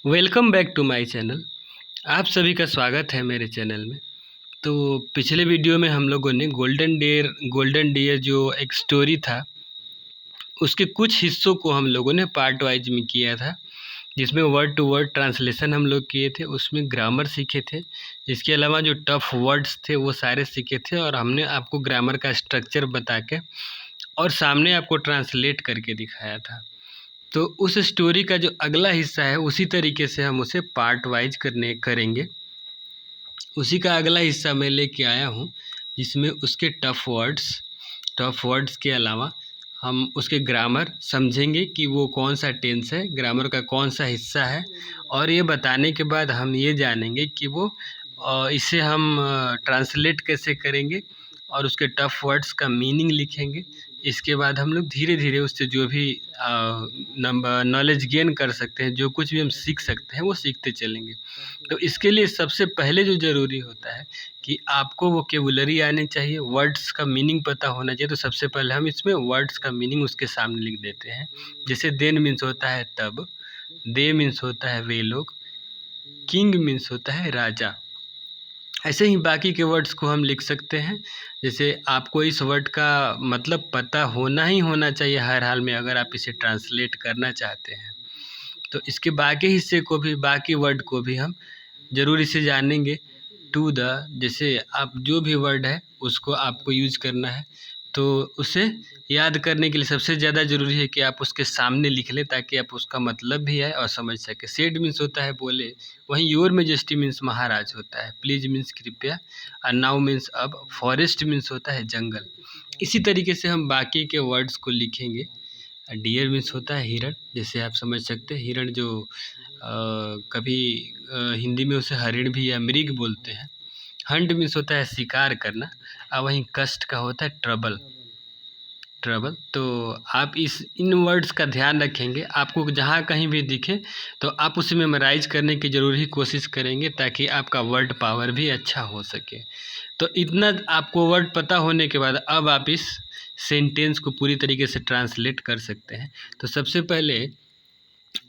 Welcome back to my channel. आप सभी का स्वागत है मेरे चैनल में। तो पिछले वीडियो में हम लोगों ने गोल्डन डियर जो एक स्टोरी था, उसके कुछ हिस्सों को हम लोगों ने पार्ट वाइज में किया था, जिसमें वर्ड टू वर्ड ट्रांसलेशन हम लोग किए थे, उसमें ग्रामर सीखे थे। इसके अलावा जो टफ वर्ड्स थे वो सारे सीखे थे और हमने आपको ग्रामर का स्ट्रक्चर बता के और सामने आपको ट्रांसलेट करके दिखाया था। तो उस स्टोरी का जो अगला हिस्सा है उसी तरीके से हम उसे पार्ट वाइज करेंगे। उसी का अगला हिस्सा मैं लेके आया हूँ, जिसमें उसके टफ वर्ड्स के अलावा हम उसके ग्रामर समझेंगे कि वो कौन सा टेंस है, ग्रामर का कौन सा हिस्सा है। और ये बताने के बाद हम ये जानेंगे कि वो इसे हम ट्रांसलेट कैसे करेंगे और उसके टफ वर्ड्स का मीनिंग लिखेंगे। इसके बाद हम लोग धीरे धीरे उससे जो भी नंबर नॉलेज गेन कर सकते हैं, जो कुछ भी हम सीख सकते हैं वो सीखते चलेंगे। तो इसके लिए सबसे पहले जो ज़रूरी होता है कि आपको वोकेबुलरी आनी चाहिए, वर्ड्स का मीनिंग पता होना चाहिए। तो सबसे पहले हम इसमें वर्ड्स का मीनिंग उसके सामने लिख देते हैं। जैसे देन मीन्स होता है तब, दे मीन्स होता है वे लोग, किंग मीन्स होता है राजा। ऐसे ही बाकी के वर्ड्स को हम लिख सकते हैं। जैसे आपको इस वर्ड का मतलब पता होना ही होना चाहिए हर हाल में, अगर आप इसे ट्रांसलेट करना चाहते हैं। तो इसके बाकी हिस्से को भी, बाकी वर्ड को भी हम ज़रूर इसे जानेंगे। टू द, जैसे आप जो भी वर्ड है उसको आपको यूज करना है, तो उसे याद करने के लिए सबसे ज़्यादा ज़रूरी है कि आप उसके सामने लिख लें, ताकि आप उसका मतलब भी आए और समझ सकें। सेड मीन्स होता है बोले, वहीं योर मेजेस्टी मीन्स महाराज होता है, प्लीज मीन्स कृपया, और नाउ मीन्स अब, फॉरेस्ट मीन्स होता है जंगल। इसी तरीके से हम बाकी के वर्ड्स को लिखेंगे। डियर मीन्स होता है हिरण, जैसे आप समझ सकते हैं हिरण जो कभी हिंदी में उसे हरिण भी या मृग बोलते हैं। हंट मीन्स होता है शिकार करना, और वहीं कष्ट का होता है ट्रबल। तो आप इन वर्ड्स का ध्यान रखेंगे, आपको जहाँ कहीं भी दिखे तो आप उसे मेमोराइज करने की ज़रूर ही कोशिश करेंगे, ताकि आपका वर्ड पावर भी अच्छा हो सके। तो इतना आपको वर्ड पता होने के बाद अब आप इस सेंटेंस को पूरी तरीके से ट्रांसलेट कर सकते हैं। तो सबसे पहले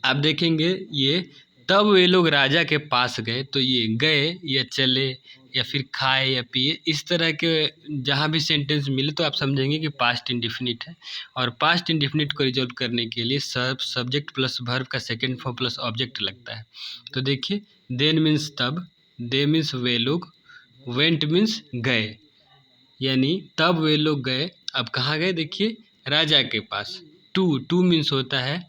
आप देखेंगे ये, तब वे लोग राजा के पास गए, तो ये गए या चले या फिर खाए या पिए, इस तरह के जहाँ भी सेंटेंस मिले तो आप समझेंगे कि पास्ट इंडिफिनिट है। और पास्ट इंडिफिनिट को रिजॉल्व करने के लिए सब्जेक्ट प्लस वर्ब का सेकंड फॉर्म प्लस ऑब्जेक्ट लगता है। तो देखिए, देन मीन्स तब, दे मीन्स वे लोग, वेंट मीन्स गए, यानी तब वे लोग गए। अब कहाँ गए, देखिए राजा के पास। टू मीन्स होता है,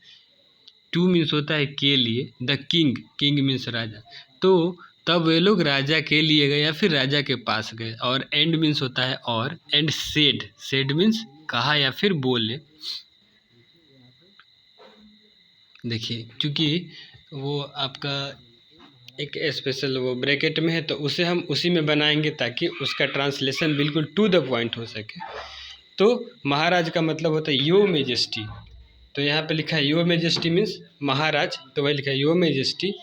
के लिए, द किंग, किंग मीन्स राजा। तो तब वे लोग राजा के लिए गए या फिर राजा के पास गए। और एंड मीन्स होता है और, एंड सेड मीन्स कहा या फिर बोले। देखिए, क्योंकि वो आपका एक स्पेशल वो ब्रैकेट में है, तो उसे हम उसी में बनाएंगे ताकि उसका ट्रांसलेशन बिल्कुल टू द पॉइंट हो सके। तो महाराज का मतलब होता है यो मेजेस्टी, तो यहाँ पे लिखा है यो मेजेस्टी मीन्स महाराज, तो वही लिखा है यो मेजेस्टी।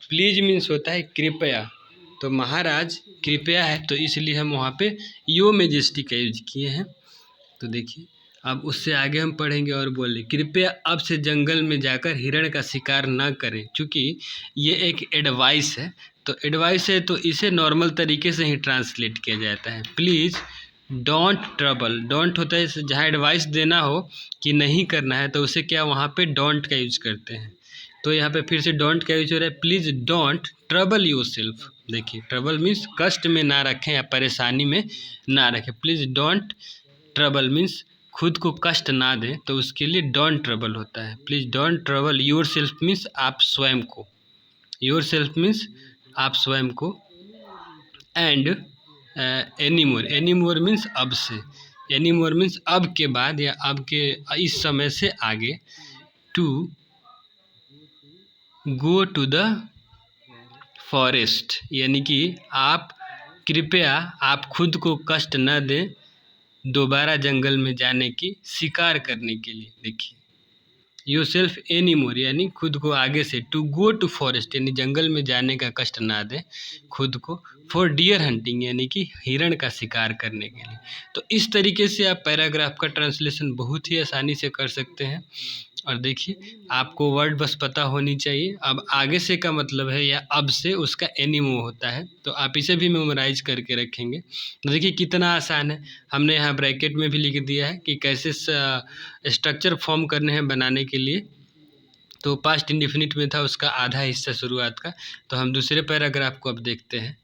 प्लीज मीन्स होता है कृपया, तो महाराज कृपया है, तो इसलिए हम वहाँ पे यो मेजेस्टी का यूज किए हैं। तो देखिए, अब उससे आगे हम पढ़ेंगे और बोले, कृपया अब से जंगल में जाकर हिरण का शिकार ना करें। चूँकि ये एक एडवाइस है, तो एडवाइस है तो इसे नॉर्मल तरीके से ही ट्रांसलेट किया जाता है। प्लीज़ डोंट ट्रबल, डोंट होता है जहाँ एडवाइस देना हो कि नहीं करना है, तो उसे क्या वहाँ पे डोंट का यूज करते हैं। तो यहाँ पे फिर से डोंट का यूज हो रहा है, please don't trouble your self. देखिए, ट्रबल मीन्स कष्ट में ना रखें या परेशानी में ना रखें। प्लीज़ डोंट ट्रबल मीन्स खुद को कष्ट ना दें, तो उसके लिए डोंट ट्रबल होता है। Please don't trouble your self means आप स्वयं को, योर सेल्फ मीन्स आप स्वयं को। एंड एनी मोर मीन्स अब से, एनी मोर मीन्स अब के बाद या अब के इस समय से आगे। To go to the forest, यानी कि आप कृपया आप खुद को कष्ट न दें दोबारा जंगल में जाने की, शिकार करने के लिए। देखिए, योर सेल्फ एनी मोर यानी खुद को आगे से, टू गो टू फॉरेस्ट यानी जंगल में जाने का कष्ट ना दें खुद को, फॉर डियर हंटिंग यानी कि हिरण का शिकार करने के लिए। तो इस तरीके से आप पैराग्राफ का ट्रांसलेशन बहुत ही आसानी से कर सकते हैं। और देखिए आपको वर्ड बस पता होनी चाहिए। अब आगे से का मतलब है या अब से उसका एनीमो होता है, तो आप इसे भी मेमोराइज करके रखेंगे। तो देखिए कितना आसान है। हमने यहाँ ब्रैकेट में भी लिख दिया है कि कैसे स्ट्रक्चर फॉर्म करने हैं बनाने के लिए। तो पास्ट इंडेफिनिट में था उसका आधा हिस्सा शुरुआत का। तो हम दूसरे पैराग्राफ को अब देखते हैं।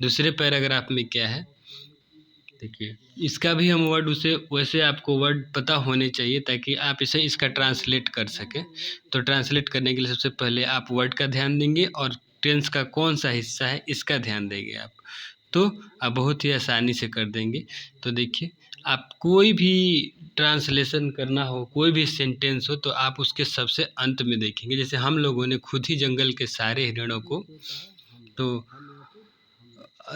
दूसरे पैराग्राफ में क्या है देखिए, इसका भी हम वर्ड उसे वैसे आपको वर्ड पता होने चाहिए ताकि आप इसे इसका ट्रांसलेट कर सकें। तो ट्रांसलेट करने के लिए सबसे पहले आप वर्ड का ध्यान देंगे और टेंस का कौन सा हिस्सा है इसका ध्यान देंगे आप। तो आप बहुत ही आसानी से कर देंगे। तो देखिए आप कोई भी ट्रांसलेशन करना हो, कोई भी सेंटेंस हो, तो आप उसके सबसे अंत में देखेंगे। जैसे हम लोगों ने खुद ही जंगल के सारे हिरणों को तो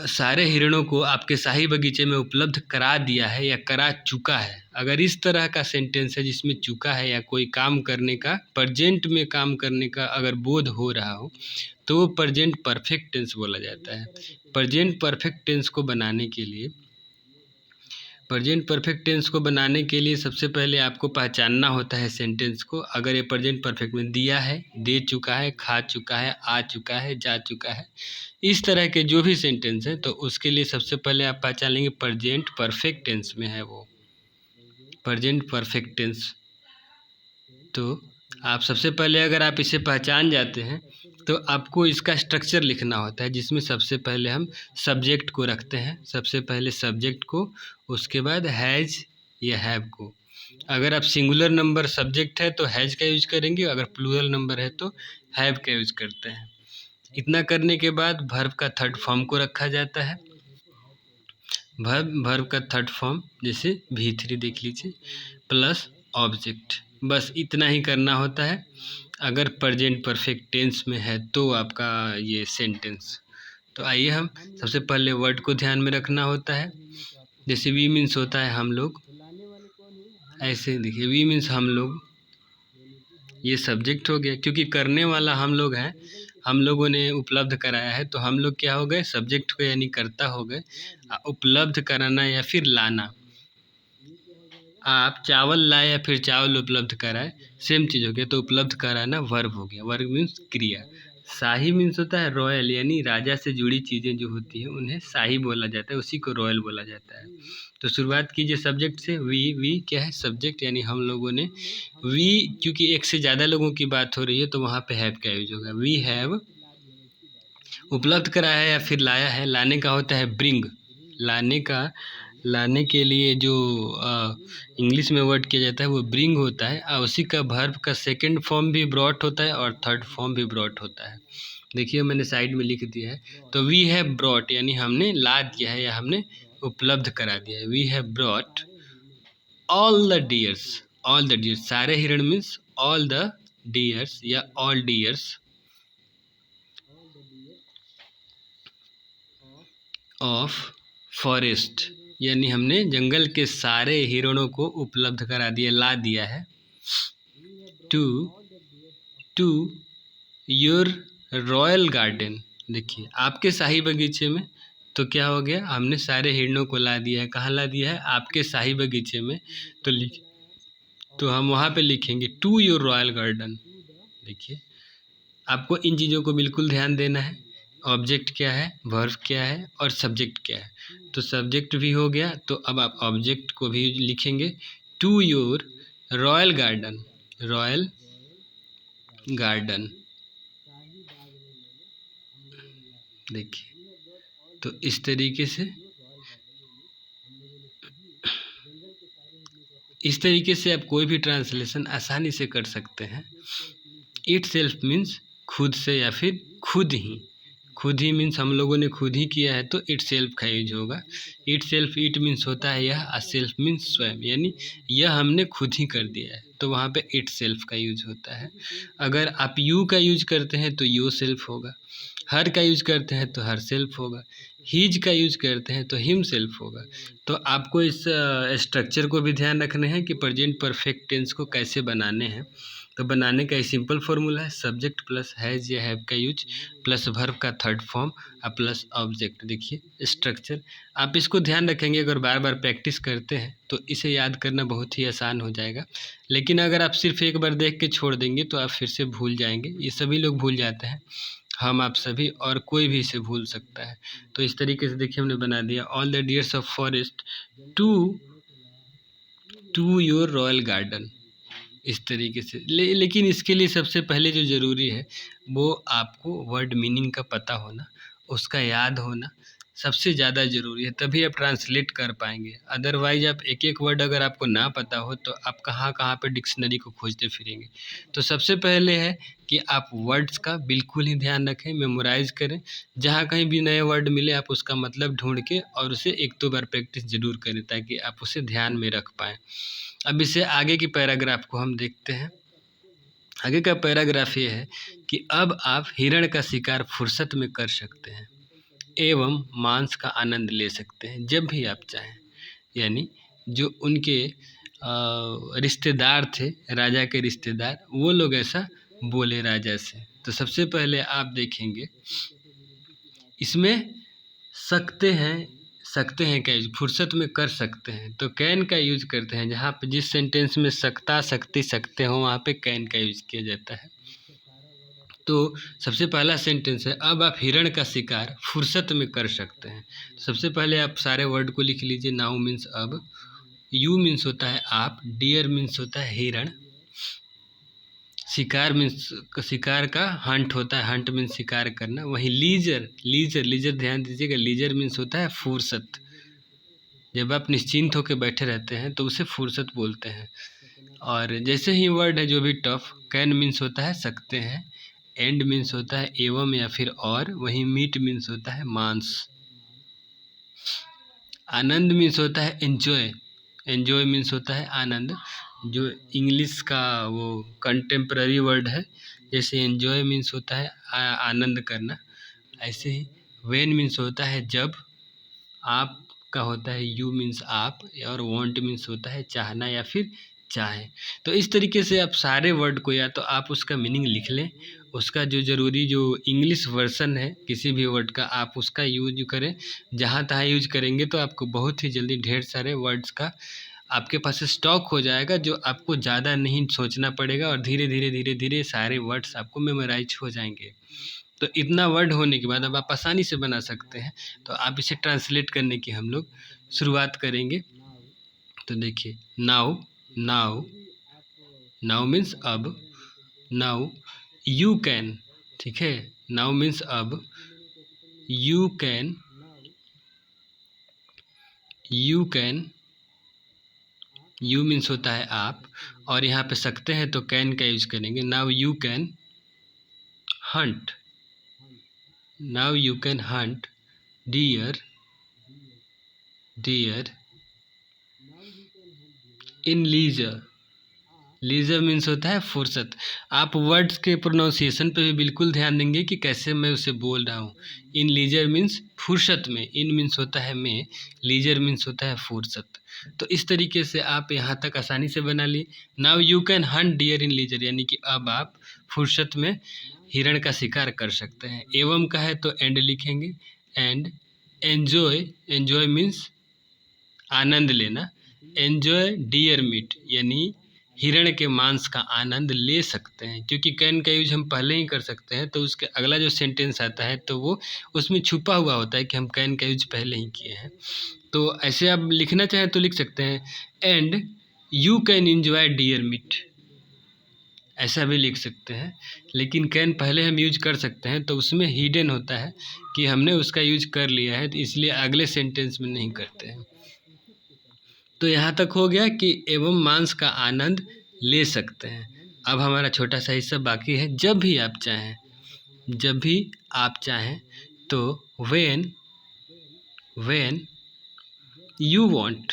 सारे हिरणों को आपके शाही बगीचे में उपलब्ध करा दिया है या करा चुका है। अगर इस तरह का सेंटेंस है जिसमें चुका है या कोई काम करने का, प्रेजेंट में काम करने का अगर बोध हो रहा हो, तो वो प्रेजेंट परफेक्ट टेंस बोला जाता है। प्रेजेंट परफेक्ट टेंस को बनाने के लिए सबसे पहले आपको पहचानना होता है सेंटेंस को। अगर ये प्रेजेंट परफेक्ट में दिया है, दे चुका है, खा चुका है, आ चुका है, जा चुका है, इस तरह के जो भी सेंटेंस हैं, तो उसके लिए सबसे पहले आप पहचान लेंगे प्रेजेंट परफेक्ट टेंस में है वो प्रेजेंट परफेक्ट टेंस। तो आप सबसे पहले अगर आप इसे पहचान जाते हैं तो आपको इसका स्ट्रक्चर लिखना होता है, जिसमें सबसे पहले हम सब्जेक्ट को रखते हैं। सबसे पहले सब्जेक्ट को, उसके बाद हैज़ या हैव को। अगर आप सिंगुलर नंबर सब्जेक्ट है तो हैज़ का यूज करेंगे, अगर प्लूरल नंबर है तो हैव का यूज करते हैं। इतना करने के बाद वर्ब का थर्ड फॉर्म को रखा जाता है। वर्ब का थर्ड फॉर्म जैसे V3 देख लीजिए, प्लस ऑब्जेक्ट। बस इतना ही करना होता है अगर प्रेजेंट परफेक्ट टेंस में है तो आपका ये सेंटेंस। तो आइए हम सबसे पहले वर्ड को ध्यान में रखना होता है। जैसे वी मीन्स होता है हम लोग, ऐसे देखिए वी मीन्स हम लोग, ये सब्जेक्ट हो गया क्योंकि करने वाला हम लोग हैं, हम लोगों ने उपलब्ध कराया है, तो हम लोग क्या हो गए, सब्जेक्ट को यानी कर्ता हो गए। उपलब्ध कराना या फिर लाना, आप चावल लाए या फिर चावल उपलब्ध कराए, सेम चीज़ हो गया। तो उपलब्ध कराना वर्ब हो गया। वर्ब मीन्स क्रिया। शाही मीन्स होता है रॉयल, यानी राजा से जुड़ी चीज़ें जो होती हैं उन्हें शाही बोला जाता है, उसी को रॉयल बोला जाता है। तो शुरुआत कीजिए सब्जेक्ट से। वी क्या है, सब्जेक्ट, यानी हम लोगों ने। वी क्योंकि एक से ज़्यादा लोगों की बात हो रही है तो वहाँ पे हैव का यूज होगा। वी हैव उपलब्ध कराया है या फिर लाया है। लाने का होता है ब्रिंग। लाने के लिए जो इंग्लिश में वर्ड किया जाता है वो ब्रिंग होता है, और उसी का वर्ब का सेकंड फॉर्म भी ब्रॉट होता है और थर्ड फॉर्म भी ब्रॉट होता है। देखिए मैंने साइड में लिख दिया है। तो वी हैव ब्रॉट यानी हमने ला दिया है या हमने उपलब्ध करा दिया है। We have brought all the deers, सारे हिरण मीन्स ऑल द डियर्स या ऑल डियर्स ऑफ फॉरेस्ट, यानी हमने जंगल के सारे हिरणों को उपलब्ध करा दिया, ला दिया है। टू योर रॉयल गार्डन, देखिए आपके शाही बगीचे में। तो क्या हो गया, हमने सारे हिरणों को ला दिया है। कहाँ ला दिया है, आपके शाही बगीचे में। तो हम वहाँ पे लिखेंगे टू योर रॉयल गार्डन। देखिए आपको इन चीज़ों को बिल्कुल ध्यान देना है। ऑब्जेक्ट क्या है, वर्ब क्या है और सब्जेक्ट क्या है। तो सब्जेक्ट भी हो गया, तो अब आप ऑब्जेक्ट को भी लिखेंगे टू योर रॉयल गार्डन। देखिए तो इस तरीके से आप कोई भी ट्रांसलेशन आसानी से कर सकते हैं। इट सेल्फ मीन्स खुद से या फिर खुद ही मीन्स हम लोगों ने खुद ही किया है तो इट सेल्फ का यूज होगा। इट सेल्फ, इट मीन्स होता है यह, सेल्फ मीन्स स्वयं, यानी यह हमने खुद ही कर दिया है, तो वहाँ पे इट सेल्फ का यूज होता है। अगर आप यू का यूज करते हैं तो यो सेल्फ होगा। हर का यूज करते हैं तो हर सेल्फ होगा। हीज का यूज करते हैं तो हिम सेल्फ होगा। तो आपको इस स्ट्रक्चर को भी ध्यान रखना है कि प्रेजेंट परफेक्ट टेंस को कैसे बनाने हैं। तो बनाने का सिंपल फॉर्मूला है सब्जेक्ट प्लस हैज़ या हैव का यूज प्लस वर्ब का थर्ड फॉर्म और प्लस ऑब्जेक्ट। देखिए स्ट्रक्चर आप इसको ध्यान रखेंगे, अगर बार बार प्रैक्टिस करते हैं तो इसे याद करना बहुत ही आसान हो जाएगा। लेकिन अगर आप सिर्फ एक बार देख के छोड़ देंगे तो आप फिर से भूल जाएंगे। ये सभी लोग भूल जाते हैं, हम आप सभी और कोई भी इसे भूल सकता है। तो इस तरीके से देखिए हमने बना दिया all the deers of forest to your royal garden, इस तरीके से। लेकिन इसके लिए सबसे पहले जो ज़रूरी है वो आपको वर्ड मीनिंग का पता होना, उसका याद होना सबसे ज़्यादा ज़रूरी है, तभी आप ट्रांसलेट कर पाएंगे। अदरवाइज आप एक एक वर्ड अगर आपको ना पता हो तो आप कहाँ कहाँ पे डिक्शनरी को खोजते फिरेंगे। तो सबसे पहले है कि आप वर्ड्स का बिल्कुल ही ध्यान रखें, मेमोराइज करें। जहाँ कहीं भी नए वर्ड मिले आप उसका मतलब ढूंढ के और उसे एक दो बार प्रैक्टिस ज़रूर करें ताकि आप उसे ध्यान में रख पाएँ। अब इससे आगे की पैराग्राफ को हम देखते हैं। आगे का पैराग्राफ ये है कि अब आप हिरण का शिकार फुर्सत में कर सकते हैं एवं मांस का आनंद ले सकते हैं जब भी आप चाहें। यानी जो उनके रिश्तेदार थे, राजा के रिश्तेदार, वो लोग ऐसा बोले राजा से। तो सबसे पहले आप देखेंगे इसमें सकते हैं का यूज फुर्सत में कर सकते हैं, तो कैन का यूज करते हैं। जहाँ पे जिस सेंटेंस में सकता सकती सकते हो वहाँ पे कैन का यूज किया जाता है। तो सबसे पहला सेंटेंस है अब आप हिरण का शिकार फुर्सत में कर सकते हैं। सबसे पहले आप सारे वर्ड को लिख लीजिए। नाउ मीन्स अब, यू मीन्स होता है आप, डियर मीन्स होता है हिरण, शिकार मीन्स शिकार का हंट होता है, हंट मीन्स शिकार करना। वहीं लीजर ध्यान दीजिएगा, लीजर मीन्स होता है फुर्सत। जब आप निश्चिंत होकर बैठे रहते हैं तो उसे फुर्सत बोलते हैं। और जैसे ही वर्ड है जो भी टफ, कैन मीन्स होता है सकते हैं, एंड मीन्स होता है एवं या फिर और, वहीं मीट मीन्स होता है मांस। आनंद मीन्स होता है एंजॉय मीन्स होता है आनंद, जो इंग्लिश का वो कंटेम्प्ररी वर्ड है। जैसे एंजॉय मीन्स होता है आनंद करना, ऐसे ही व्हेन मीन्स होता है जब, आप का होता है यू मीन्स आप, और वांट मीन्स होता है चाहना या फिर चाहे। तो इस तरीके से आप सारे वर्ड को या तो आप उसका मीनिंग लिख लें, उसका जो ज़रूरी जो इंग्लिश वर्सन है किसी भी वर्ड का आप उसका यूज करें। जहाँ तहाँ यूज करेंगे तो आपको बहुत ही जल्दी ढेर सारे वर्ड्स का आपके पास स्टॉक हो जाएगा, जो आपको ज़्यादा नहीं सोचना पड़ेगा और धीरे धीरे सारे वर्ड्स आपको मेमोराइज हो जाएंगे। तो इतना वर्ड होने के बाद अब आप आसानी से बना सकते हैं। तो आप इसे ट्रांसलेट करने की हम लोग शुरुआत करेंगे। तो देखिए नाउ मीन्स अब, नाउ यू कैन, ठीक है, नाउ मीन्स अब यू कैन यू मीन्स होता है आप, और यहाँ पे सकते हैं तो कैन का यूज करेंगे। Now you can hunt, now you can hunt deer in leisure means होता है फुर्सत। आप वर्ड्स के प्रोनाउंसिएशन पे भी बिल्कुल ध्यान देंगे कि कैसे मैं उसे बोल रहा हूँ। इन लीजर मीन्स फुर्सत में, इन मीन्स होता है में, लीजर मीन्स होता है फुर्सत। तो इस तरीके से आप यहाँ तक आसानी से बना लिए। Now you can hunt deer in leisure, यानी कि अब आप फुर्सत में हिरण का शिकार कर सकते हैं। एवं का है तो एंड लिखेंगे, एंड एंजॉय मीन्स आनंद लेना, एंजॉय डियर मीट यानी हिरण के मांस का आनंद ले सकते हैं। क्योंकि कैन का यूज हम पहले ही कर सकते हैं तो उसके अगला जो सेंटेंस आता है तो वो उसमें छुपा हुआ होता है कि हम कैन का यूज पहले ही किए हैं। तो ऐसे आप लिखना चाहें तो लिख सकते हैं, and you can enjoy deer meat, ऐसा भी लिख सकते हैं। लेकिन कैन पहले हम यूज कर सकते हैं तो उसमें हिडन होता है कि हमने उसका यूज कर लिया है, तो इसलिए अगले सेंटेंस में नहीं करते हैं। तो यहाँ तक हो गया कि एवं मांस का आनंद ले सकते हैं। अब हमारा छोटा सा हिस्सा बाकी है, जब भी आप चाहें तो when you want,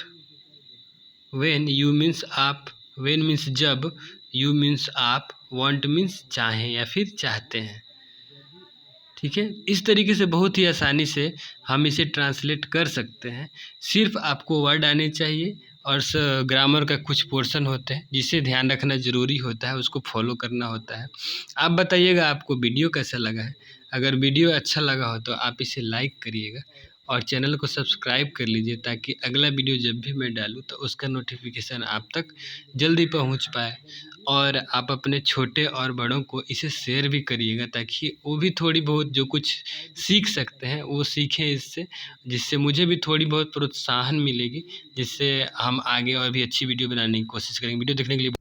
when you means आप, व्हेन मीन्स जब, यू मीन्स आप, वांट मीन्स चाहें या फिर चाहते हैं। ठीक है, इस तरीके से बहुत ही आसानी से हम इसे ट्रांसलेट कर सकते हैं। सिर्फ आपको वर्ड आने चाहिए और ग्रामर का कुछ पोर्शन होते हैं जिसे ध्यान रखना ज़रूरी होता है, उसको फॉलो करना होता है। आप बताइएगा आपको वीडियो कैसा लगा है? अगर वीडियो अच्छा लगा हो तो आप इसे लाइक करिएगा और चैनल को सब्सक्राइब कर लीजिए, ताकि अगला वीडियो जब भी मैं डालूँ तो उसका नोटिफिकेशन आप तक जल्दी पहुंच पाए। और आप अपने छोटे और बड़ों को इसे शेयर भी करिएगा, ताकि वो भी थोड़ी बहुत जो कुछ सीख सकते हैं वो सीखें इससे, जिससे मुझे भी थोड़ी बहुत प्रोत्साहन मिलेगी, जिससे हम आगे और भी अच्छी वीडियो बनाने की कोशिश करेंगे। वीडियो देखने के लिए